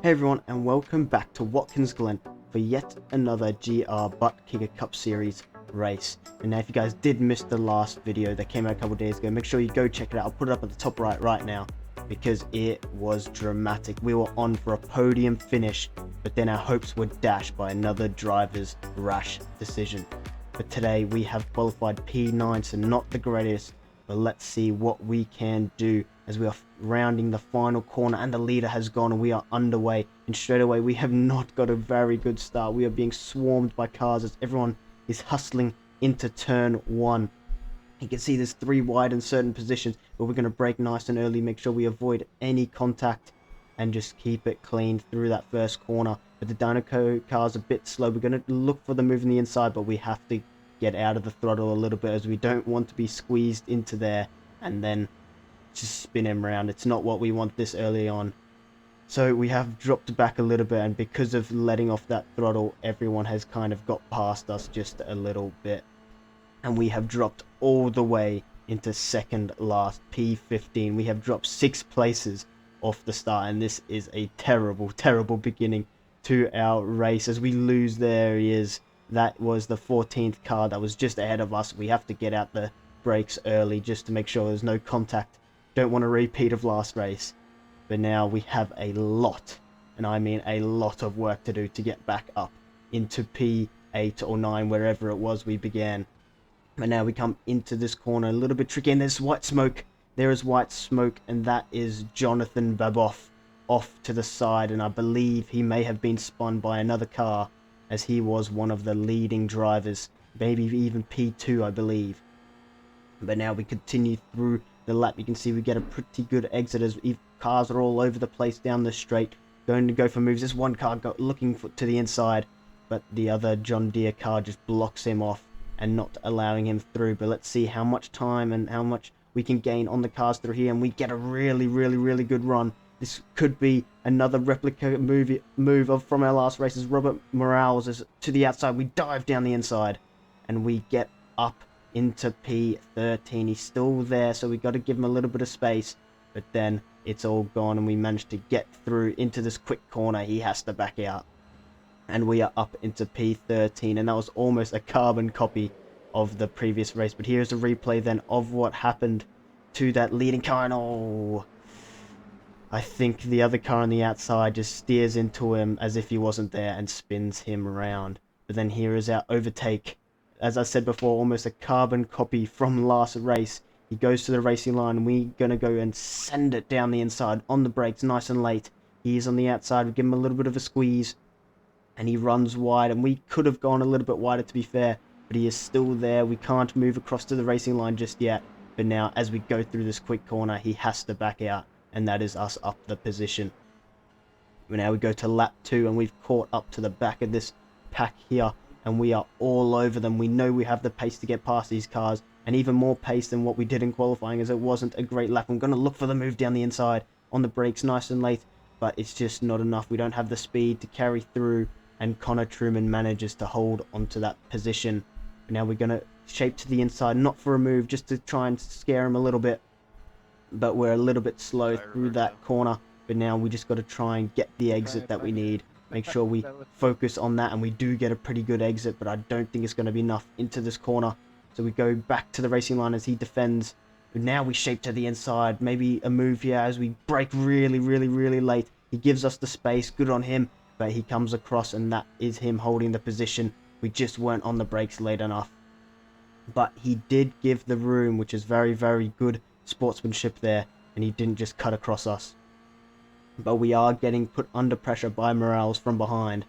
Hey everyone, and welcome back to Watkins Glen for yet another GR Butt Kicker Cup Series race. And now if you guys did miss the last video that came out a couple days ago, make sure you go check it out. I'll put it up at the top right now because it was dramatic. We were on for a podium finish, but then our hopes were dashed by another driver's rash decision. But today we have qualified P9, so not the greatest, but let's see what we can do as we are rounding the final corner and the leader has gone and we are underway. And straight away we have not got a very good start. We are being swarmed by cars as everyone is hustling into turn one. You can see there's 3 wide in certain positions, but we're going to brake nice and early, make sure we avoid any contact and just keep it clean through that first corner. But the dyno car's a bit slow. We're going to look for the move in the inside, but we have to get out of the throttle a little bit as we don't want to be squeezed into there and then just spin him around. It's not what we want this early on. So we have dropped back a little bit, and because of letting off that throttle, everyone has kind of got past us just a little bit. And we have dropped all the way into second last, P15. We have dropped 6 places off the start, and this is a terrible beginning to our race as we lose. There he is. That was the 14th car that was just ahead of us. We have to get out the brakes early just to make sure there's no contact. Don't want a repeat of last race. But now we have a lot, and I mean a lot of work to do to get back up into P8 or 9, wherever it was we began. But now we come into this corner a little bit tricky, and there's white smoke. There is white smoke, and that is Jonathan Baboff off to the side, and I believe he may have been spun by another car as he was one of the leading drivers, maybe even P2 I believe. But now we continue through the lap. You can see we get a pretty good exit as cars are all over the place down the straight, going to go for moves. There's one car looking to the inside, but the other John Deere car just blocks him off and not allowing him through. But let's see how much time and how much we can gain on the cars through here, and we get a really good run. This could be another replica move from our last races. Robert Morales is to the outside. We dive down the inside and we get up into P13. He's still there, so we got to give him a little bit of space, but then it's all gone and we managed to get through into this quick corner. He has to back out and we are up into P13, and that was almost a carbon copy of the previous race. But here's a replay then of what happened to that leading car, and oh, I think the other car on the outside just steers into him as if he wasn't there and spins him around. But then here is our overtake. As I said before, almost a carbon copy from last race. He goes to the racing line, and we're going to go and send it down the inside on the brakes nice and late. He is on the outside. We give him a little bit of a squeeze, and he runs wide. And we could have gone a little bit wider to be fair, but he is still there. We can't move across to the racing line just yet. But now as we go through this quick corner, he has to back out, and that is us up the position. Now we go to lap 2, and we've caught up to the back of this pack here, and we are all over them. We know we have the pace to get past these cars, and even more pace than what we did in qualifying, as it wasn't a great lap. I'm going to look for the move down the inside on the brakes nice and late, but it's just not enough. We don't have the speed to carry through, and Connor Truman manages to hold onto that position. Now we're going to shape to the inside, not for a move, just to try and scare him a little bit, but we're a little bit slow through that corner. But now we just got to try and get the exit that we need. Make sure we focus on that, and we do get a pretty good exit, but I don't think it's going to be enough into this corner. So we go back to the racing line as he defends. But now we shape to the inside, maybe a move here as we brake really late. He gives us the space, good on him, but he comes across, and that is him holding the position. We just weren't on the brakes late enough. But he did give the room, which is very good sportsmanship there, and he didn't just cut across us. But we are getting put under pressure by Morales from behind.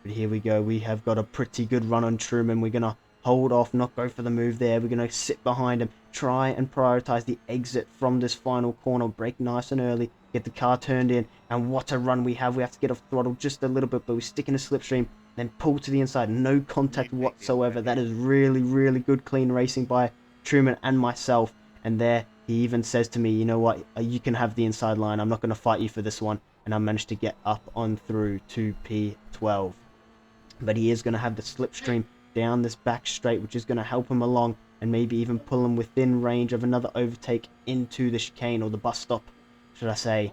But here we go. We have got a pretty good run on Truman. We're going to hold off, not go for the move there. We're going to sit behind him, try and prioritize the exit from this final corner. Brake nice and early, get the car turned in, and what a run we have. We have to get off throttle just a little bit, but we stick in a slipstream, then pull to the inside. No contact whatsoever. That is really good clean racing by Truman and myself. And there he even says to me, you know what, you can have the inside line. I'm not going to fight you for this one. And I managed to get up on through to P12. But he is going to have the slipstream down this back straight, which is going to help him along and maybe even pull him within range of another overtake into the chicane, or the bus stop, should I say.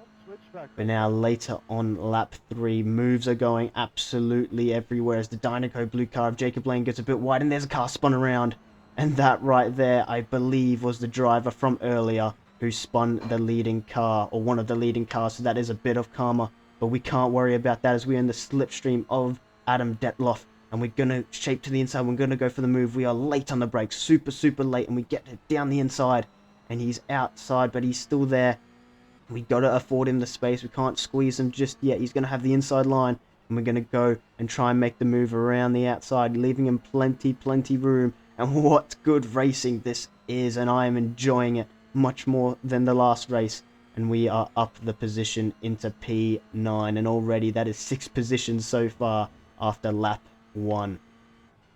But now later on lap 3, moves are going absolutely everywhere as the Dynaco blue car of Jacob Lane gets a bit wide, and there's a car spun around. And that right there, I believe, was the driver from earlier who spun the leading car, or one of the leading cars, so that is a bit of karma. But we can't worry about that as we're in the slipstream of Adam Detloff, and we're going to shape to the inside. We're going to go for the move. We are late on the brakes, super late, and we get down the inside, and he's outside, but he's still there. We got to afford him the space. We can't squeeze him just yet. He's going to have the inside line, and we're going to go and try and make the move around the outside, leaving him plenty room. And what good racing this is, and I am enjoying it much more than the last race. And we are up the position into P9, and already that is 6 positions so far after lap 1.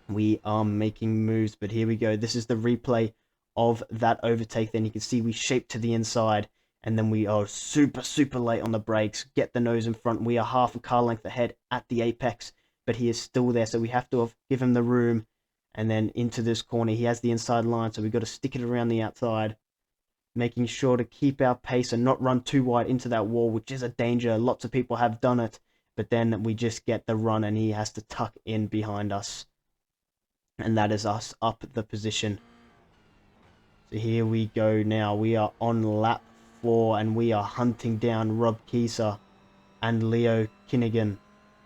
We are making moves, but here we go. This is the replay of that overtake. Then you can see we shape to the inside, and then we are super late on the brakes, get the nose in front. We are half a car length ahead at the apex, but he is still there, so we have to give him the room. And then into this corner, he has the inside line, so we've got to stick it around the outside, making sure to keep our pace and not run too wide into that wall, which is a danger. Lots of people have done it, but then we just get the run, and he has to tuck in behind us. And that is us up the position. So here we go now. We are on lap 4, and we are hunting down Rob Kieser and Leo Kinnigan.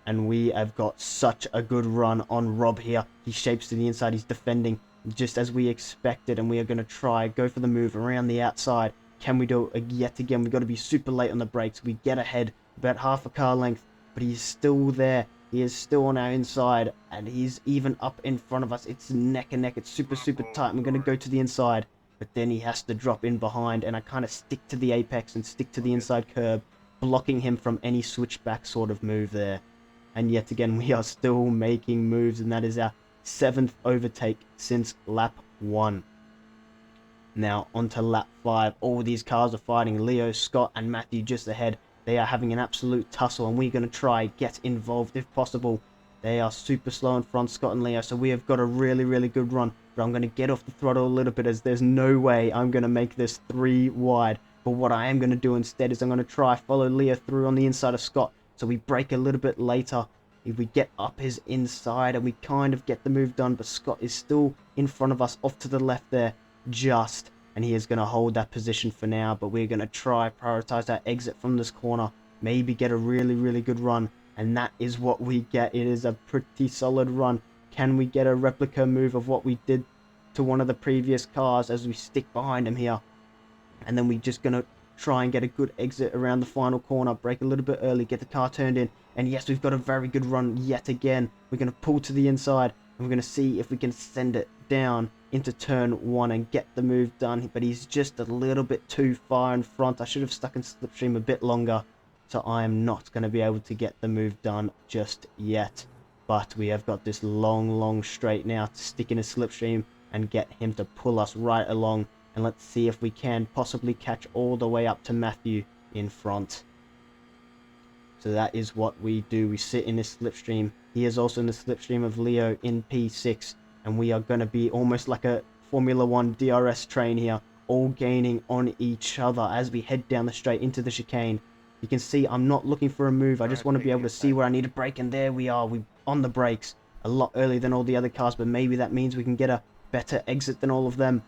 And we have got such a good run on Rob here. He shapes to the inside. He's defending just as we expected. And we are going to go for the move around the outside. Can we do it yet again? We've got to be super late on the brakes. We get ahead about half a car length. But he's still there. He is still on our inside. And he's even up in front of us. It's neck and neck. It's super tight. We're going to go to the inside. But then he has to drop in behind. And I kind of stick to the apex and stick to the inside curb, blocking him from any switchback sort of move there. And yet again, we are still making moves, and that is our 7th overtake since lap 1. Now, onto lap 5. All these cars are fighting. Leo, Scott, and Matthew just ahead. They are having an absolute tussle, and we're going to try get involved if possible. They are super slow in front, Scott and Leo, so we have got a really good run. But I'm going to get off the throttle a little bit, as there's no way I'm going to make this 3 wide. But what I am going to do instead is I'm going to try follow Leo through on the inside of Scott. So we brake a little bit later. If we get up his inside, and we kind of get the move done, but Scott is still in front of us off to the left there, just. And he is going to hold that position for now, but we're going to try prioritize our exit from this corner. Maybe get a really good run, and that is what we get. It is a pretty solid run. Can we get a replica move of what we did to one of the previous cars as we stick behind him here? And then we're just going to try and get a good exit around the final corner, brake a little bit early, get the car turned in, and yes, we've got a very good run yet again. We're going to pull to the inside, and we're going to see if we can send it down into turn 1 and get the move done, but he's just a little bit too far in front. I should have stuck in slipstream a bit longer, so I am not going to be able to get the move done just yet. But we have got this long straight now to stick in a slipstream and get him to pull us right along. And let's see if we can possibly catch all the way up to Matthew in front. So that is what we do. We sit in this slipstream. He is also in the slipstream of Leo in P6. And we are going to be almost like a Formula 1 DRS train here, all gaining on each other as we head down the straight into the chicane. You can see I'm not looking for a move. I just want to be able to see where I need to brake. And there we are. We're on the brakes a lot earlier than all the other cars. But maybe that means we can get a better exit than all of them.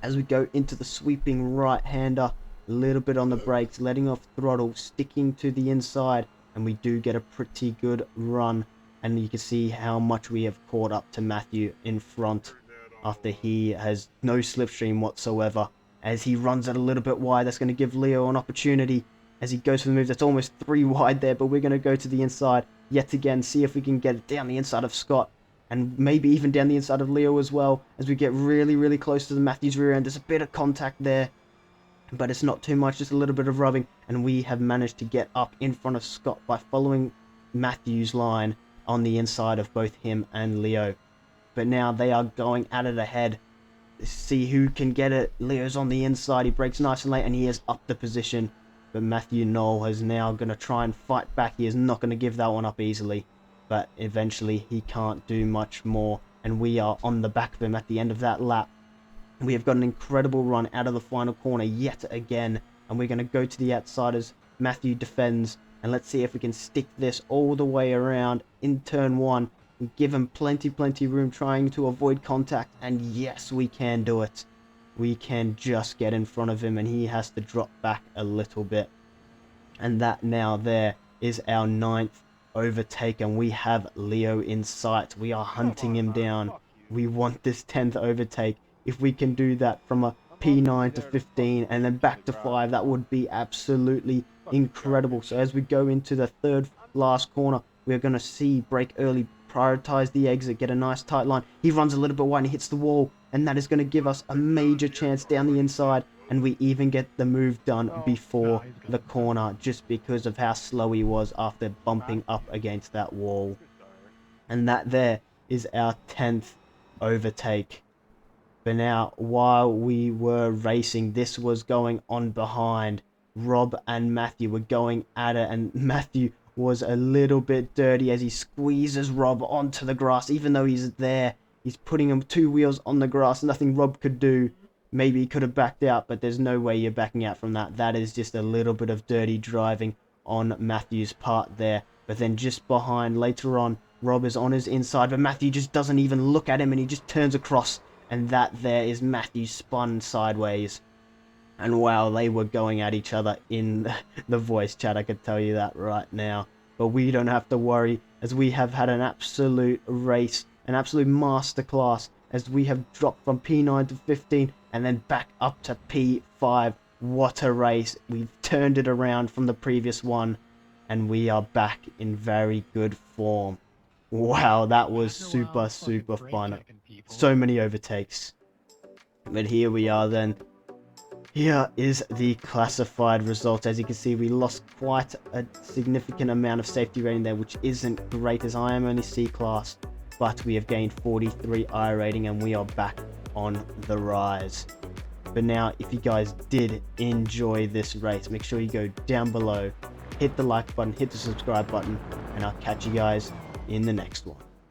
As we go into the sweeping right-hander, a little bit on the brakes, letting off throttle, sticking to the inside, and we do get a pretty good run. And you can see how much we have caught up to Matthew in front after he has no slipstream whatsoever. As he runs it a little bit wide, that's going to give Leo an opportunity as he goes for the move. That's almost 3 wide there, but we're going to go to the inside yet again, see if we can get it down the inside of Scott. And maybe even down the inside of Leo as well, as we get really close to the Matthews rear end. There's a bit of contact there, but it's not too much, just a little bit of rubbing. And we have managed to get up in front of Scott by following Matthews' line on the inside of both him and Leo. But now they are going at it ahead. See who can get it. Leo's on the inside, he brakes nice and late, and he is up the position. But Matthew Knoll is now going to try and fight back. He is not going to give that one up easily. But eventually he can't do much more, and we are on the back of him at the end of that lap. We have got an incredible run out of the final corner yet again, and we're going to go to the outside as Matthew defends, and let's see if we can stick this all the way around in turn 1 and give him plenty room trying to avoid contact. And yes, we can do it. We can just get in front of him, and he has to drop back a little bit. And that now there is our 9th overtake, and we have Leo in sight. We are hunting him down. We want this 10th overtake. If we can do that from a P9 to 15 and then back to 5, that would be absolutely incredible. So as we go into the third last corner, we're going to see brake early, prioritize the exit, get a nice tight line. He runs a little bit wide and he hits the wall, and that is going to give us a major chance down the inside, and we even get the move done before the corner just because of how slow he was after bumping up against that wall. And that there is our 10th overtake. But now, while we were racing, this was going on behind. Rob and Matthew were going at it, and Matthew was a little bit dirty as he squeezes Rob onto the grass. Even though he's there, he's putting him 2 wheels on the grass. Nothing Rob could do. Maybe he could have backed out, but there's no way you're backing out from that. That is just a little bit of dirty driving on Matthew's part there. But then just behind, later on, Rob is on his inside, but Matthew just doesn't even look at him, and he just turns across. And that there is Matthew spun sideways. And wow, they were going at each other in the voice chat, I could tell you that right now. But we don't have to worry, as we have had an absolute race, an absolute masterclass, as we have dropped from P9 to 15 and then back up to P5. What a race. We've turned it around from the previous one, and we are back in very good form. Wow, that was super fun. So many overtakes. But here we are then. Here is the classified result. As you can see, we lost quite a significant amount of safety rating there, which isn't great as I am only C class. But we have gained 43 I rating, and we are back on the rise. But now, if you guys did enjoy this race, make sure you go down below, hit the like button, hit the subscribe button, and I'll catch you guys in the next one.